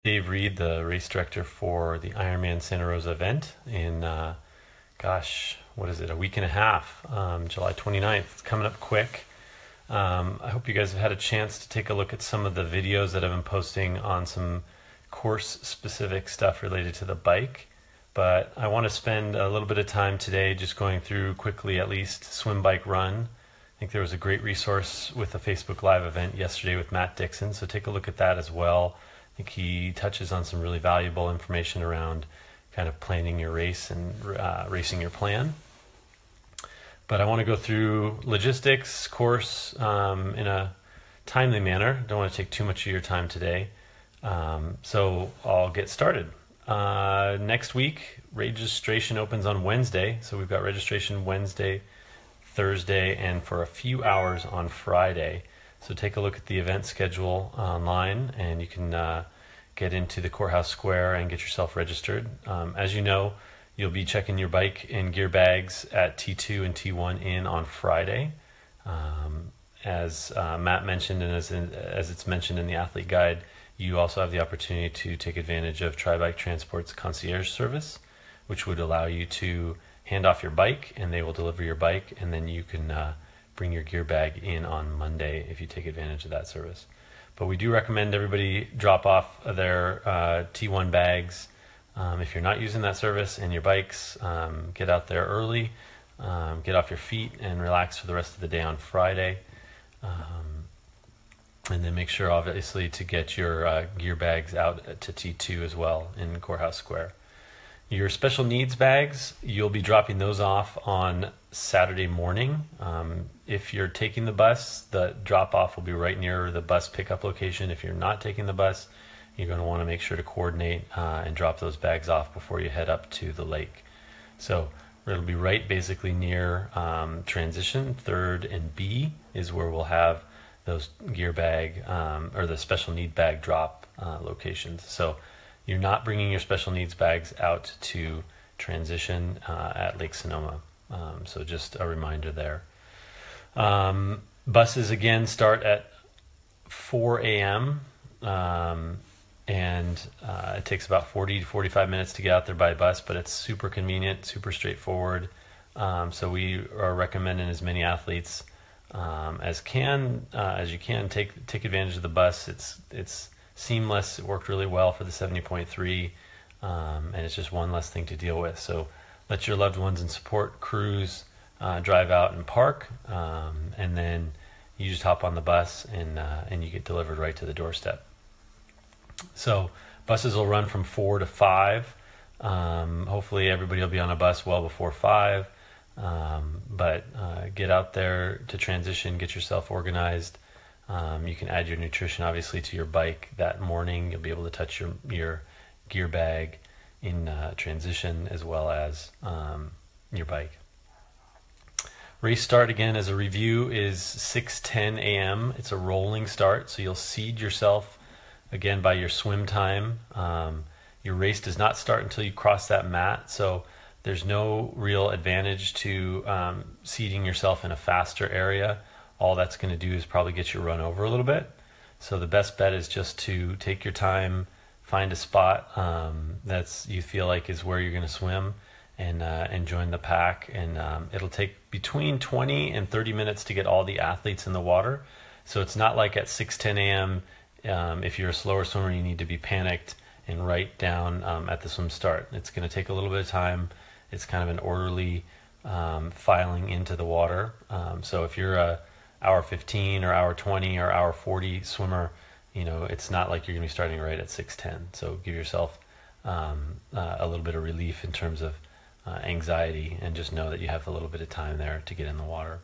Dave Reed, the race director for the Ironman Santa Rosa event in, what is it, a week and a half, July 29th. It's coming up quick. I hope you guys have had a chance to take a look at some of the videos that I've been posting on some course-specific stuff related to the bike. But I want to spend a little bit of time today just going through quickly, at least, swim, bike, run. I think there was a great resource with the Facebook Live event yesterday with Matt Dixon, so take a look at that as well. I think he touches on some really valuable information around kind of planning your race and racing your plan. But I want to go through logistics, course, in a timely manner. Don't want to take too much of your time today. So I'll get started. Next week, registration opens on Wednesday. So we've got registration Wednesday, Thursday, and for a few hours on Friday. So take a look at the event schedule online, and you can get into the courthouse square and get yourself registered. As you know, you'll be checking your bike and gear bags at T2 and T1 in on Friday. As Matt mentioned, and as it's mentioned in the athlete guide, you also have the opportunity to take advantage of Tri-Bike Transport's concierge service, which would allow you to hand off your bike and they will deliver your bike, and then you can bring your gear bag in on Monday if you take advantage of that service. But we do recommend everybody drop off their T1 bags if you're not using that service, and your bikes. Get out there early, get off your feet and relax for the rest of the day on Friday. And then make sure, obviously, to get your gear bags out to T2 as well in Courthouse Square. Your special needs bags, you'll be dropping those off on Saturday morning. If you're taking the bus, the drop-off will be right near the bus pickup location. If you're not taking the bus, you're going to want to make sure to coordinate and drop those bags off before you head up to the lake. So it'll be right basically near transition. 3rd and B is where we'll have those gear bag or the special need bag drop locations. So you're not bringing your special needs bags out to transition at Lake Sonoma. So just a reminder there. Buses again start at 4 a.m. And it takes about 40 to 45 minutes to get out there by bus, but it's super convenient, super straightforward. So we are recommending as many athletes as you can take advantage of the bus. It's seamless. It worked really well for the 70.3, and it's just one less thing to deal with. So let your loved ones and support crews drive out and park, and then you just hop on the bus and you get delivered right to the doorstep. So buses will run from 4 to 5. Hopefully everybody will be on a bus well before 5. But get out there to transition, get yourself organized. You can add your nutrition, obviously, to your bike that morning. You'll be able to touch your gear bag in transition as well as your bike. Race start, again, as a review, is 6:10 a.m. It's a rolling start, so you'll seed yourself, again, by your swim time. Your race does not start until you cross that mat, so there's no real advantage to seeding yourself in a faster area. All that's going to do is probably get you run over a little bit. So the best bet is just to take your time, find a spot that's you feel like is where you're going to swim, and join the pack. And it'll take between 20 and 30 minutes to get all the athletes in the water. So it's not like at 6:10 a.m. If you're a slower swimmer, you need to be panicked and right down at the swim start. It's going to take a little bit of time. It's kind of an orderly filing into the water. So if you're a hour 15 or hour 20 or hour 40 swimmer, it's not like you're going to be starting right at 6:10. So give yourself a little bit of relief in terms of anxiety, and just know that you have a little bit of time there to get in the water.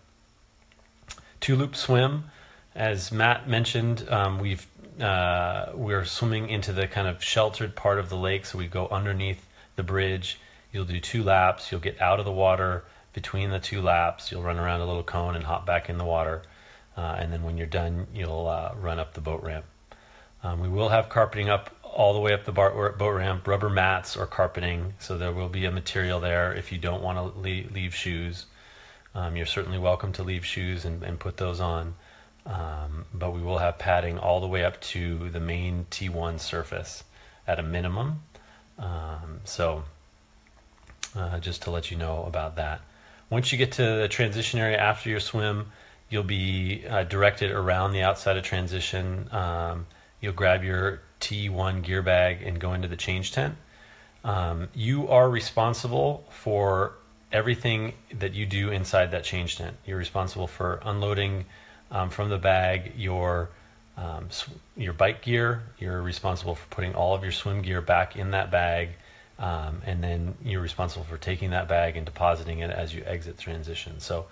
2-loop swim, as Matt mentioned, we're swimming into the kind of sheltered part of the lake, so we go underneath the bridge. You'll do 2 laps. You'll get out of the water between the 2 laps. You'll run around a little cone and hop back in the water. And then when you're done, you'll run up the boat ramp. We will have carpeting up all the way up the boat ramp, rubber mats or carpeting. So there will be a material there if you don't want to leave shoes. You're certainly welcome to leave shoes and put those on. But we will have padding all the way up to the main T1 surface. at a minimum. Just to let you know about that. Once you get to the transition area after your swim, you'll be directed around the outside of transition. You'll grab your T1 gear bag and go into the change tent. You are responsible for everything that you do inside that change tent. You're responsible for unloading from the bag your bike gear. You're responsible for putting all of your swim gear back in that bag, and then you're responsible for taking that bag and depositing it as you exit transition. So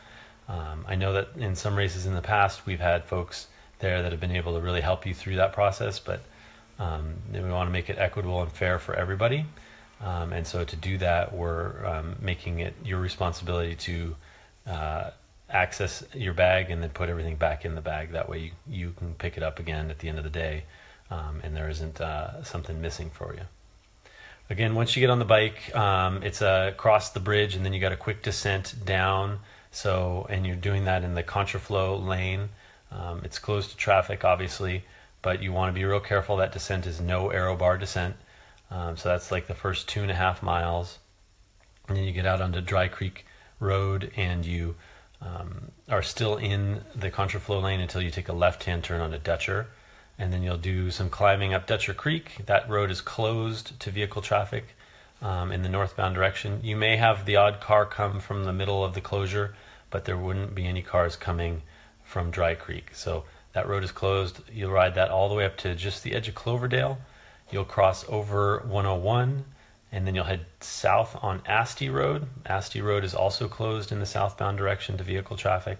I know that in some races in the past we've had folks there that have been able to really help you through that process, but we want to make it equitable and fair for everybody. And so to do that, we're making it your responsibility to access your bag and then put everything back in the bag. That way you can pick it up again at the end of the day, and there isn't something missing for you. Again, once you get on the bike, it's across the bridge, and then you got a quick descent down. And you're doing that in the contraflow lane. It's closed to traffic, obviously, but you want to be real careful. That descent is no aero bar descent. So that's like the first 2.5 miles. And then you get out onto Dry Creek Road, and you are still in the contraflow lane until you take a left-hand turn onto Dutcher. And then you'll do some climbing up Dutcher Creek. That road is closed to vehicle traffic in the northbound direction. You may have the odd car come from the middle of the closure, but there wouldn't be any cars coming from Dry Creek. So that road is closed. You'll ride that all the way up to just the edge of Cloverdale. You'll cross over 101, and then you'll head south on Asti Road. Asti Road is also closed in the southbound direction to vehicle traffic.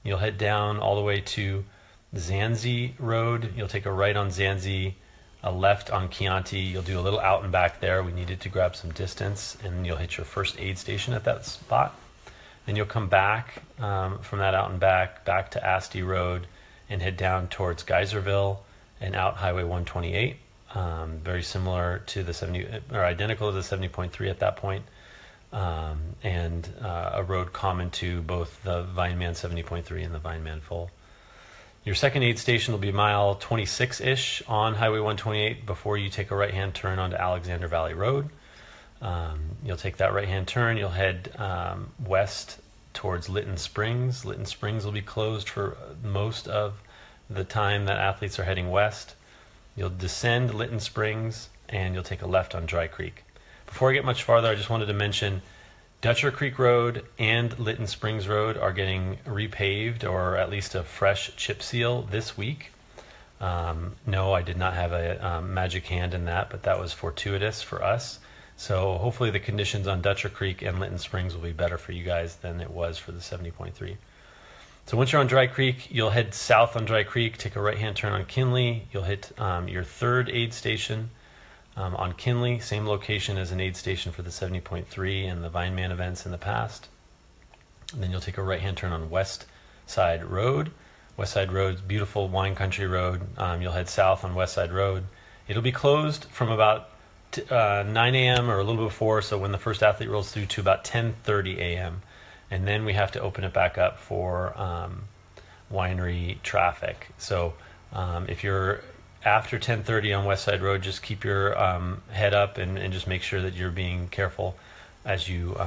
You'll head down all the way to Zanzi Road. You'll take a right on Zanzi, a left on Chianti. You'll do a little out and back there. We needed to grab some distance, and you'll hit your first aid station at that spot. Then you'll come back from that out and back to Asti Road and head down towards Geyserville and out Highway 128. Very similar to the identical to the 70.3 at that point, and a road common to both the Vineman 70.3 and the Vineman Full. Your second aid station will be mile 26-ish on Highway 128 before you take a right-hand turn onto Alexander Valley Road. You'll take that right-hand turn. You'll head west towards Lytton Springs. Lytton Springs will be closed for most of the time that athletes are heading west. You'll descend Lytton Springs, and you'll take a left on Dry Creek. Before I get much farther, I just wanted to mention Dutcher Creek Road and Lytton Springs Road are getting repaved, or at least a fresh chip seal this week. No, I did not have a magic hand in that, but that was fortuitous for us. So hopefully the conditions on Dutcher Creek and Lytton Springs will be better for you guys than it was for the 70.3. So once you're on Dry Creek, you'll head south on Dry Creek, take a right-hand turn on Kinley. You'll hit your third aid station on Kinley, same location as an aid station for the 70.3 and the Vineman events in the past. And then you'll take a right-hand turn on West Side Road. West Side Road's beautiful wine country road. You'll head south on West Side Road. It'll be closed from about 9 a.m. or a little before, so when the first athlete rolls through, to about 10:30 a.m. And then we have to open it back up for winery traffic. So if you're after 10:30 on West Side Road, just keep your head up and just make sure that you're being careful as you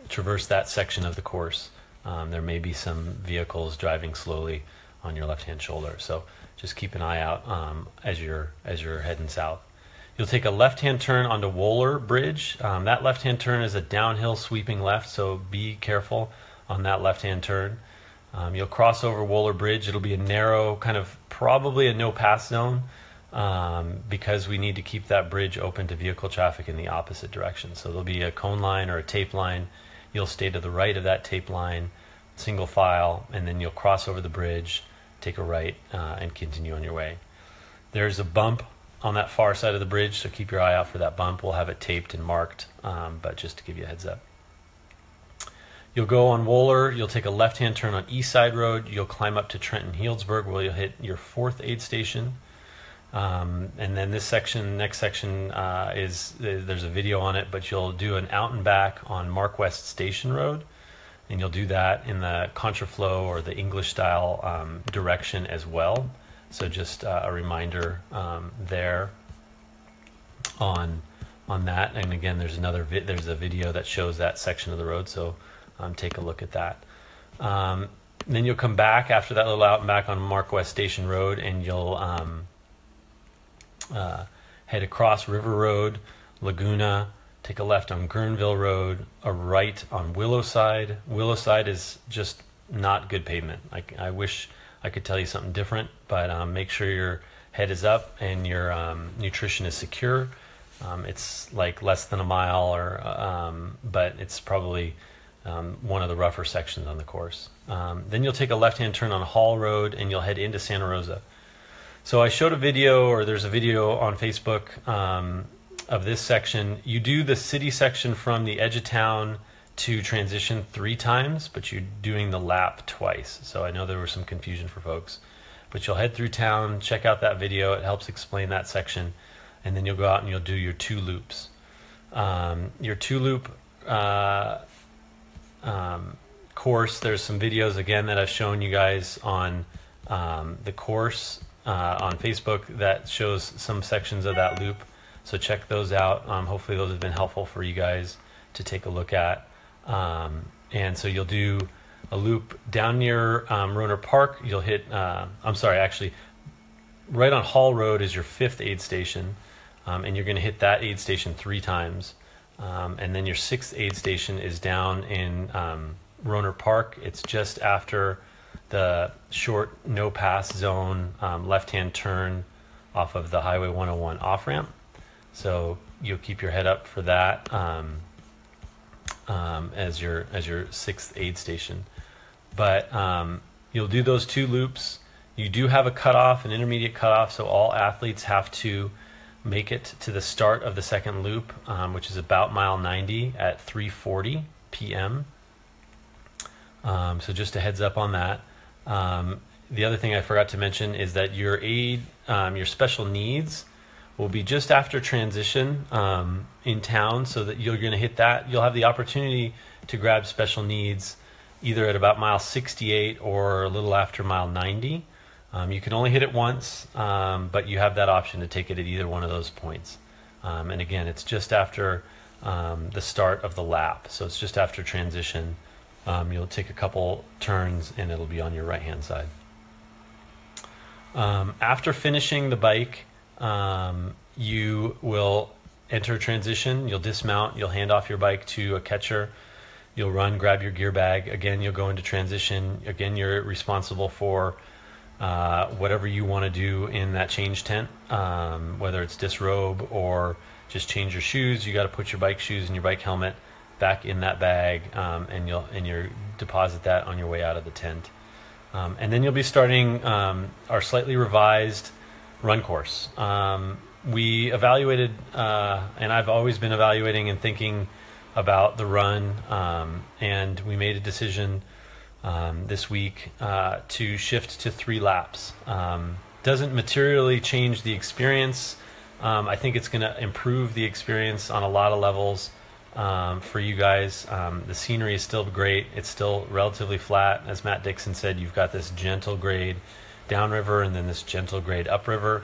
traverse that section of the course. There may be some vehicles driving slowly on your left-hand shoulder, so just keep an eye out as you're heading south. You'll take a left-hand turn onto Wohler Bridge. That left-hand turn is a downhill sweeping left, so be careful on that left-hand turn. You'll cross over Wohler Bridge. It'll be a narrow, kind of probably a no-pass zone because we need to keep that bridge open to vehicle traffic in the opposite direction. So there'll be a cone line or a tape line. You'll stay to the right of that tape line, single file, and then you'll cross over the bridge, take a right, and continue on your way. There's a bump on that far side of the bridge, so keep your eye out for that bump. We'll have it taped and marked, but just to give you a heads up. You'll go on Wohler, you'll take a left-hand turn on East Side Road, you'll climb up to Trenton Healdsburg where you'll hit your fourth aid station. And then this section, next section, there's a video on it, but you'll do an out and back on Mark West Station Road, and you'll do that in the contraflow or the English style direction as well. So just a reminder there. on that. And again, there's a video that shows that section of the road, so take a look at that. Then you'll come back after that little out and back on Mark West Station Road, and you'll head across River Road, Laguna, take a left on Guerneville Road, a right on Willowside. Willowside is just not good pavement. I wish I could tell you something different, but make sure your head is up and your nutrition is secure. It's like less than a mile, but it's probably one of the rougher sections on the course. Then you'll take a left-hand turn on Hall Road, and you'll head into Santa Rosa. So I showed a video, or there's a video on Facebook of this section. You do the city section from the edge of town to transition 3 times, but you're doing the lap twice. So I know there was some confusion for folks. But you'll head through town, check out that video. It helps explain that section. And then you'll go out and you'll do your 2 loops. Your 2-loop course, there's some videos, again, that I've shown you guys on the course on Facebook that shows some sections of that loop. So check those out. Hopefully those have been helpful for you guys to take a look at. And so you'll do a loop down near Roner Park. You'll hit, actually, right on Hall Road is your 5th aid station. And you're going to hit that aid station 3 times. And then your 6th aid station is down in Roner Park. It's just after the short no-pass zone, left-hand turn off of the Highway 101 off-ramp. So you'll keep your head up for that as your 6th aid station. But you'll do those 2 loops. You do have a cutoff, an intermediate cutoff, so all athletes have to make it to the start of the 2nd loop, which is about mile 90 at 3:40 p.m. So just a heads up on that. The other thing I forgot to mention is that your your special needs will be just after transition in town, so that you're going to hit that. You'll have the opportunity to grab special needs either at about mile 68 or a little after mile 90. You can only hit it once, but you have that option to take it at either one of those points. And again, it's just after the start of the lap. So it's just after transition. You'll take a couple turns and it'll be on your right-hand side. After finishing the bike, you will enter transition. You'll dismount. You'll hand off your bike to a catcher. You'll run, grab your gear bag. Again, you'll go into transition. Again, you're responsible for whatever you want to do in that change tent, whether it's disrobe or just change your shoes. You got to put your bike shoes and your bike helmet back in that bag, and you'll deposit that on your way out of the tent. And then you'll be starting our slightly revised run course. We evaluated, and I've always been evaluating and thinking about the run, and we made a decision this week to shift to 3 laps. Doesn't materially change the experience. I think it's going to improve the experience on a lot of levels for you guys. The scenery is still great. It's still relatively flat. As Matt Dixon said, you've got this gentle grade downriver and then this gentle grade upriver.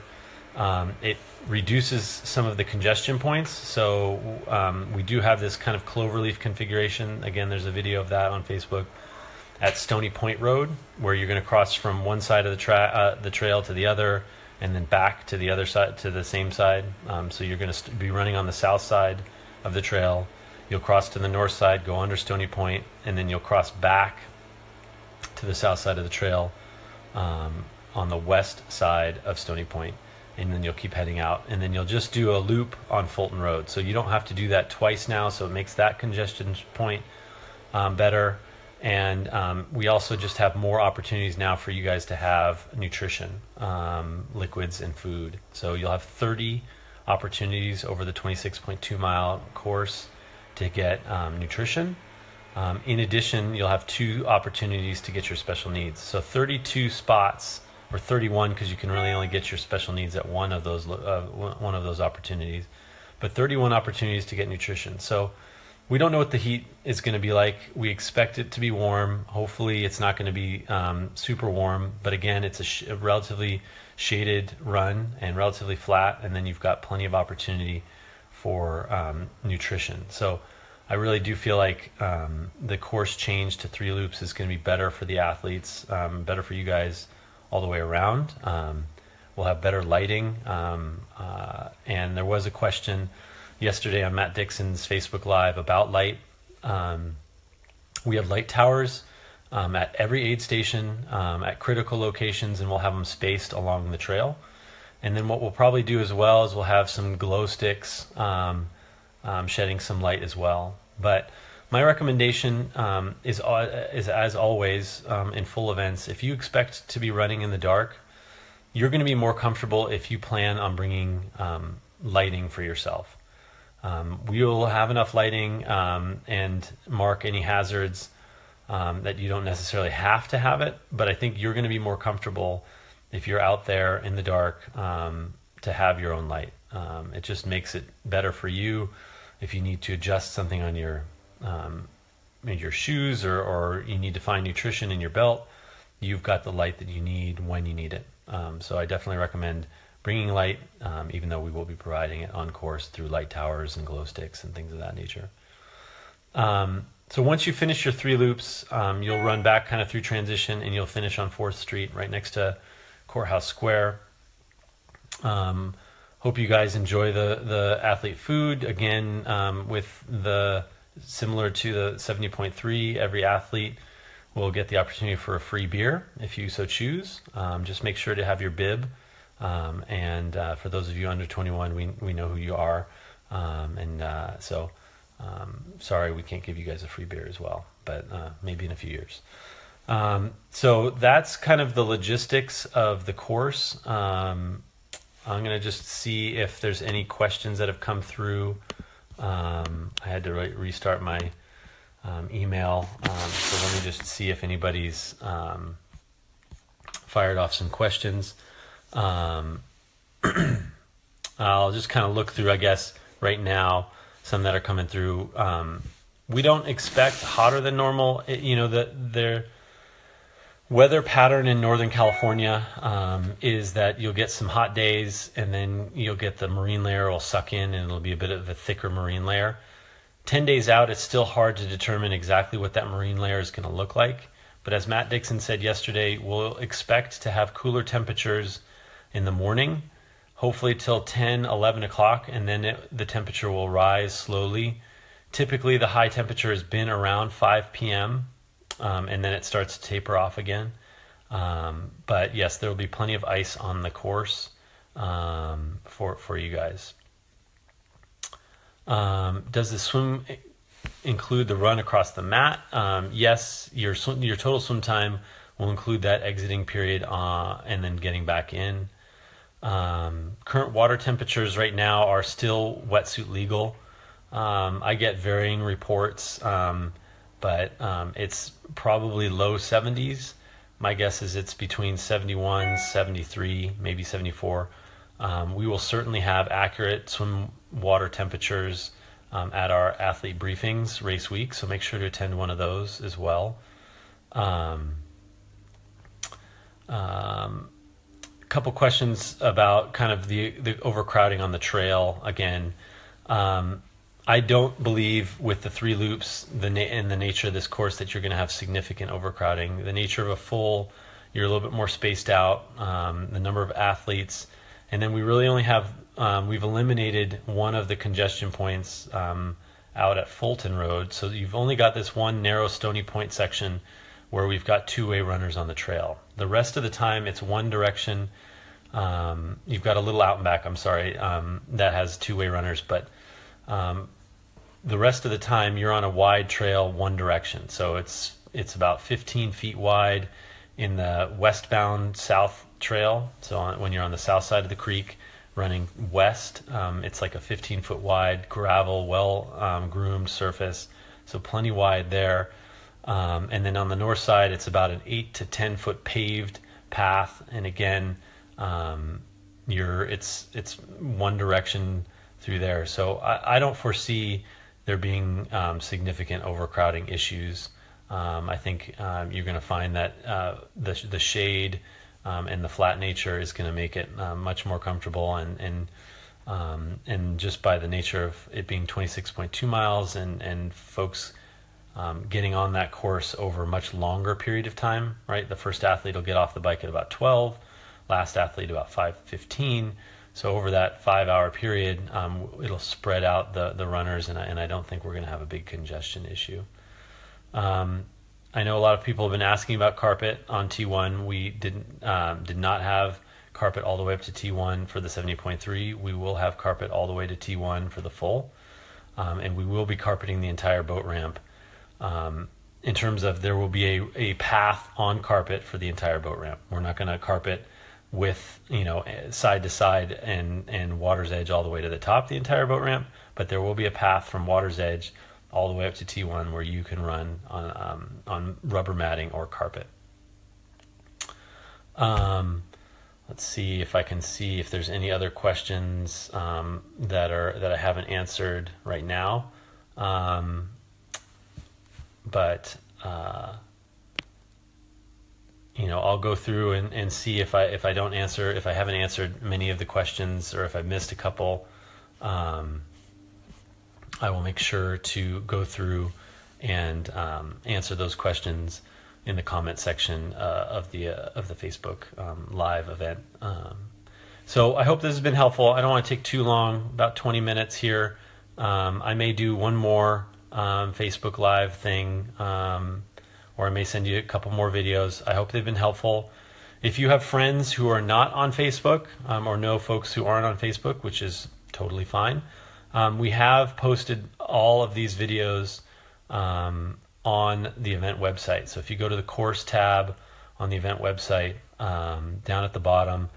It reduces some of the congestion points. So we do have this kind of cloverleaf configuration. Again, there's a video of that on Facebook at Stony Point Road, where you're going to cross from one side of the trail to the other, and then back to the other side, to the same side. So you're going to be running on the south side of the trail. You'll cross to the north side, go under Stony Point, and then you'll cross back to the south side of the trail on the west side of Stony Point, and then you'll keep heading out, and then you'll just do a loop on Fulton Road. So you don't have to do that twice now, so it makes that congestion point better. And we also just have more opportunities now for you guys to have nutrition, liquids, and food. So you'll have 30 opportunities over the 26.2 mile course to get nutrition. In addition, you'll have 2 opportunities to get your special needs. So 32 spots, or 31, because you can really only get your special needs at one of those opportunities, but 31 opportunities to get nutrition. So we don't know what the heat is going to be like. We expect it to be warm. Hopefully it's not going to be super warm, but again, it's a relatively shaded run and relatively flat, and then you've got plenty of opportunity for nutrition. So I really do feel like the course change to 3 loops is going to be better for the athletes, better for you guys all the way around. We'll have better lighting. And there was a question yesterday on Matt Dixon's Facebook Live about light. We have light towers at every aid station, at critical locations, and we'll have them spaced along the trail. And then what we'll probably do as well is we'll have some glow sticks shedding some light as well. But my recommendation is as always in full events, if you expect to be running in the dark, you're going to be more comfortable if you plan on bringing lighting for yourself. We'll have enough lighting and mark any hazards that you don't necessarily have to have it, but I think you're going to be more comfortable if you're out there in the dark to have your own light. It just makes it better for you if you need to adjust something on your shoes or you need to find nutrition in your belt. You've got the light that you need when you need it. So I definitely recommend bringing light, even though we will be providing it on course through light towers and glow sticks and things of that nature. So once you finish your 3 loops, you'll run back kind of through transition and you'll finish on 4th Street right next to Courthouse Square. Hope you guys enjoy the athlete food. Again, with the similar to the 70.3, every athlete will get the opportunity for a free beer if you so choose. Just make sure to have your bib. And for those of you under 21, we know who you are. So sorry we can't give you guys a free beer as well, but maybe in a few years. So that's kind of the logistics of the course. I'm going to just see if there's any questions that have come through. I had to restart my email. So let me just see if anybody's fired off some questions. I'll just kind of look through, I guess, right now, some that are coming through. We don't expect hotter than normal. The weather pattern in Northern California is that you'll get some hot days and then you'll get the marine layer will suck in and it'll be a bit of a thicker marine layer. 10 days out, it's still hard to determine exactly what that marine layer is going to look like. But as Matt Dixon said yesterday, we'll expect to have cooler temperatures in the morning, hopefully till 10, 11 o'clock, and then the temperature will rise slowly. Typically, the high temperature has been around 5 p.m., and then it starts to taper off again. But yes, there will be plenty of ice on the course for you guys. Does the swim include the run across the mat? Yes, your total swim time will include that exiting period and then getting back in. Current water temperatures right now are still wetsuit legal. I get varying reports, but it's probably low 70s. My guess is it's between 71, 73, maybe 74. We will certainly have accurate swim water temperatures at our athlete briefings race week, so make sure to attend one of those as well. Couple questions about kind of the overcrowding on the trail. Again, I don't believe with the 3 loops and the nature of this course that you're going to have significant overcrowding. The nature of a full, you're a little bit more spaced out, the number of athletes, and then we really only have, we've eliminated one of the congestion points out at Fulton Road. So you've only got this one narrow Stony Point section where we've got 2-way runners on the trail. The rest of the time it's one direction. You've got a little out and back, that has 2-way runners, but the rest of the time you're on a wide trail one direction. So it's about 15 feet wide in the westbound south trail. So when you're on the south side of the creek running west, it's like a 15-foot wide gravel, well groomed surface. So plenty wide there. And then on the north side, it's about an 8 to 10 foot paved path. And again, it's one direction through there. So I don't foresee there being significant overcrowding issues. I think you're going to find that the shade and the flat nature is going to make it much more comfortable and And just by the nature of it being 26.2 miles and folks getting on that course over a much longer period of time, right? The first athlete will get off the bike at about 12, last athlete about 5:15. So over that 5-hour period, it'll spread out the runners, and I don't think we're going to have a big congestion issue. I know a lot of people have been asking about carpet on T1. We did not have carpet all the way up to T1 for the 70.3. We will have carpet all the way to T1 for the full, and we will be carpeting the entire boat ramp. In terms of, there will be a path on carpet for the entire boat ramp. We're not going to carpet with, side to side and water's edge all the way to the top the entire boat ramp, but there will be a path from water's edge all the way up to T1 where you can run on rubber matting or carpet. Let's see if I can see if there's any other questions that I haven't answered right now. But I'll go through and see if I haven't answered many of the questions, or if I missed a couple. I will make sure to go through and answer those questions in the comment section of the Facebook live event. So I hope this has been helpful. I don't want to take too long, about 20 minutes here. I may do one more Facebook live thing, or I may send you a couple more videos. I hope they've been helpful. If you have friends who are not on Facebook, or know folks who aren't on Facebook, which is totally fine, we have posted all of these videos on the event website. So if you go to the course tab on the event website, down at the bottom,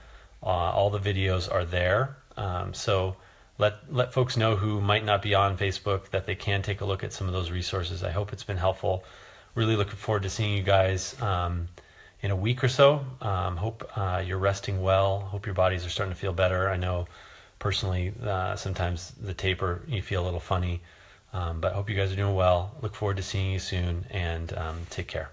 all the videos are there. So let folks know who might not be on Facebook that they can take a look at some of those resources. I hope it's been helpful. Really looking forward to seeing you guys in a week or so. Hope you're resting well. Hope your bodies are starting to feel better. I know personally sometimes the taper, you feel a little funny, but hope you guys are doing well. Look forward to seeing you soon, and take care.